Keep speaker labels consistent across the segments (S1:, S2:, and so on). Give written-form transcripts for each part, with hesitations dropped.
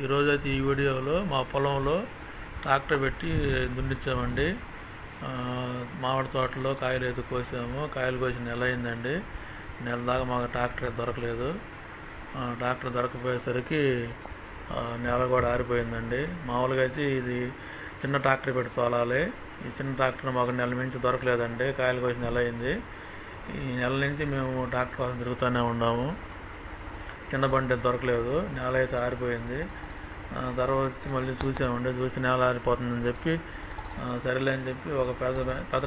S1: ఈరోజైతే ఈ వీడియోలో మా పొలంలో ట్రాక్టర్ పెట్టి దున్నిచ్చామండి. మామిడి తోటలో కాయలు అయితే కోసాము. కాయలు కోసి నెల అయిందండి. నెల దాకా మాకు ట్రాక్టర్ దొరకలేదు. ట్రాక్టర్ దొరకపోయేసరికి నెల కూడా ఆరిపోయిందండి. మామూలుగా అయితే ఇది చిన్న ట్రాక్టర్ పెట్టి తోలాలి. ఈ చిన్న ట్రాక్టర్ మాకు నెల నుంచి దొరకలేదండి. కాయలు కోసి నెల అయింది. ఈ నెల నుంచి మేము ట్రాక్టర్ కోసం తిరుగుతూనే ఉన్నాము. చిన్న బండి దొరకలేదు. నేల అయితే ఆరిపోయింది. తర్వాత మళ్ళీ చూసామండి. చూసి నేల ఆరిపోతుందని చెప్పి సరేలే అని చెప్పి ఒక పెద్ద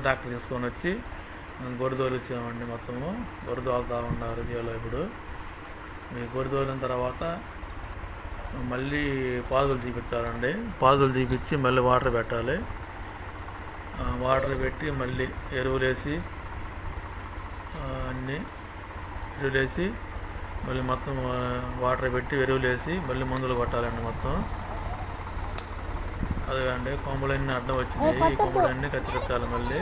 S1: ట్రాక్టర్ తీసుకొని వచ్చి గొర్రె తోలిచ్చామండి. మొత్తము గొర్రె తోలుతూ ఉన్నారు జీలో. ఇప్పుడు ఈ గొర్రె తోలిన తర్వాత మళ్ళీ పాదులు తీపిచ్చాలండి. పాదులు తీపిచ్చి మళ్ళీ వాటర్ పెట్టాలి. వాటర్ పెట్టి మళ్ళీ ఎరువులేసి ఎరువులేసి మళ్ళీ మొత్తం వాటర్ పెట్టి ఎరువులేసి మళ్ళీ మందులు కొట్టాలండి. మొత్తం అదేండి. కొమ్మలన్నీ అడ్డం వచ్చినాయి. ఈ కొమ్మలన్నీ కత్తిరించాలి మళ్ళీ.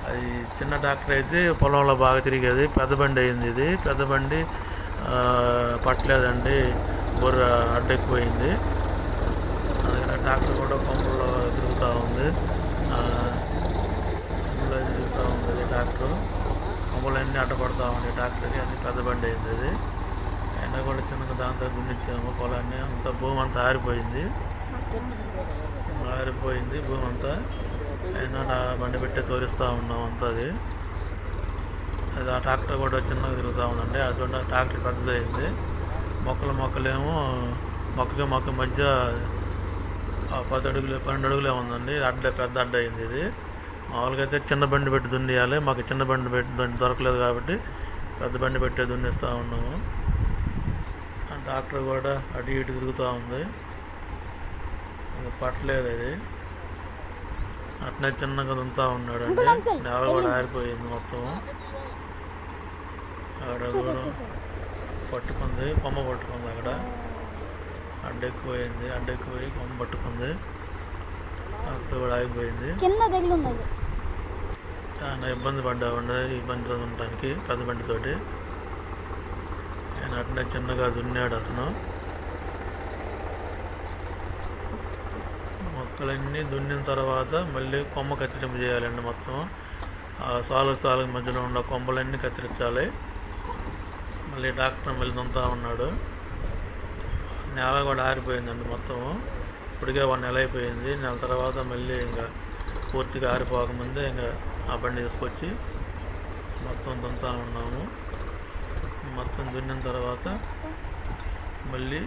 S1: అది చిన్న ట్రాక్టర్ అయితే పొలంలో బాగా తిరిగేది. పెద్ద బండి అయింది. ఇది పెద్ద బండి పట్టలేదండి. బొర్ర అడ్డెక్కిపోయింది. అందుకని ట్రాక్టర్ కూడా కొమ్మల్లో తిరుగుతూ ఉంది. ట్రాక్టర్ కొమ్మలన్నీ అడ్డపడతా ఉంది ట్రాక్టర్కి. అది పెద్ద బండి అయింది. అది అయినా కూడా చిన్నగా దాంతో దున్నిచ్చాము పొలాన్ని. అంతా భూమి అంతా ఆరిపోయింది భూమి అంతా. అయినా బండి పెట్టి తోలిస్తూ ఉన్నాం అంతా. అది ఆ ట్రాక్టర్ కూడా చిన్నగా తిరుగుతూ ఉందండి. అది కూడా ట్రాక్టర్ పెద్దదైంది. మొక్కలేమో మొక్క మధ్య 10 అడుగులు 12 అడుగులే ఉందండి. పెద్ద అడ్డ అయింది. ఇది మామూలుగా అయితే చిన్న బండి పెట్టి దున్నియాలి. మాకు చిన్న బండి దొరకలేదు కాబట్టి పెద్ద బండి పెట్టి దున్నిస్తూ ఉన్నాము. ట్రాక్టర్ కూడా అటు ఇటు తిరుగుతూ ఉంది. పట్టలేదు. అది అట్నే చిన్నగా దున్నుతూ ఉన్నాడండి. నేల కూడా ఆరిపోయింది మొత్తం. అక్కడ పట్టుకుంది, కొమ్మ పట్టుకుంది. అక్కడ అడ్డెక్కిపోయి కొమ్మ పట్టుకుంది. అక్కడ కూడా ఆగిపోయింది. చాలా ఇబ్బంది పడ్డామండి ఈ బండిలో ఉండటానికి పెద్ద బండితోటి. ఆయన అట్నే చిన్నగా దున్నాడు. అతను మొక్కలన్నీ దున్నిన తర్వాత మళ్ళీ కొమ్మ కత్తిరింపు చేయాలండి. మొత్తం సాలు మధ్యలో ఉన్న కొమ్మలన్నీ కత్తిరించాలి. మళ్ళీ ట్రాక్టర్ మళ్ళీ దున్నుతూ ఉన్నాడు. నేల కూడా ఆరిపోయిందండి మొత్తం. ఇప్పటికే 1 నెల అయిపోయింది. నెల తర్వాత మళ్ళీ ఇంకా పూర్తిగా ఆరిపోకముందే ఇంకా ఆ బండి తీసుకొచ్చి మొత్తం దున్నుతూ ఉన్నాము. మొత్తం దున్నిన తర్వాత మళ్ళీ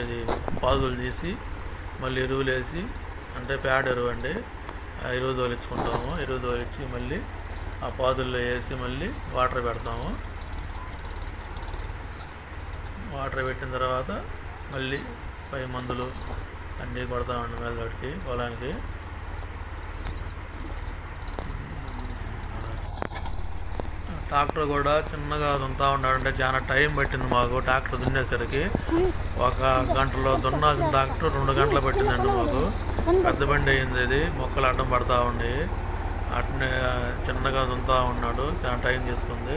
S1: ఇది పాదులు తీసి మళ్ళీ ఎరువులు వేసి, అంటే పేడ ఎరువు అండి, ఎరువు తోలించుకుంటాము. ఎరువు తోలించి మళ్ళీ ఆ పాదుల్లో వేసి మళ్ళీ వాటర్ పెడతాము. వాటర్ పెట్టిన తర్వాత మళ్ళీ పై మందులు అన్నీ కొడతామండి మేలకి పొలానికి. ట్రాక్టర్ కూడా చిన్నగా దున్నుతూ ఉన్నాడంటే చాలా టైం పట్టింది మాకు. ట్రాక్టర్ దున్నేసరికి 1 గంటలో దున్నాల్సిన ట్రాక్టర్ 2 గంటలు పట్టిందండి మాకు. పెద్ద బండి అయింది. అది మొక్కలు అడ్డం పడతా ఉండి అట్నే చిన్నగా దున్నుతూ ఉన్నాడు. చాలా టైం తీసుకుంది.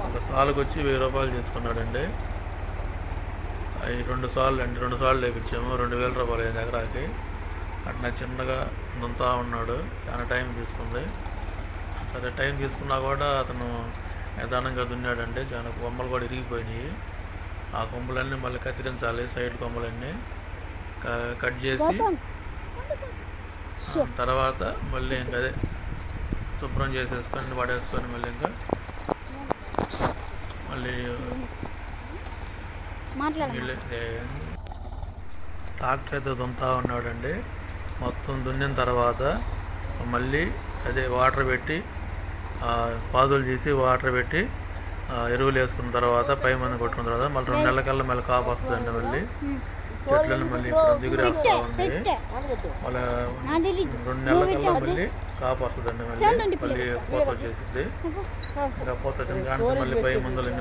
S1: ఒక సాలుకి వచ్చి 1000 రూపాయలు తీసుకున్నాడండి. అవి 2 సార్లు అండి. 2 సార్లు లేపించాము. 2000 రూపాయలు అయింది ఎకరాకి. అట్లా చిన్నగా దున్నుతూ ఉన్నాడు. చాలా టైం తీసుకుంది. సరే టైం తీసుకున్నా కూడా అతను నిదానంగా దున్నాడండి. చాలా కొమ్మలు కూడా ఇరిగిపోయినాయి. ఆ కొమ్మలన్నీ మళ్ళీ కత్తిరించాలి. సైడ్ కొమ్మలన్నీ కట్ చేసి తర్వాత మళ్ళీ ఇంకా అదే శుభ్రం చేసేసుకొని పడేసుకొని మళ్ళీ ట్రాక్టర్ అయితే దున్నుతూ ఉన్నాడండి. మొత్తం దున్నిన తర్వాత మళ్ళీ అదే వాటర్ పెట్టి పాదులు తీసి వాటర్ పెట్టి ఎరువులు వేసుకున్న తర్వాత పై మంది కొట్టుకున్న తర్వాత మళ్ళీ 2 నెలల కల్లా మళ్ళీ కాపు వస్తుందండి. మళ్ళీ చెట్లను మళ్ళీ దిగురు వేస్తూ ఉంది. మళ్ళీ 2 నెలల కల్లా మళ్ళీ కాపు వస్తుందండి. మళ్ళీ పూత వచ్చేసింది. ఇంకా పూత వచ్చిన కానీ మళ్ళీ పై మందులు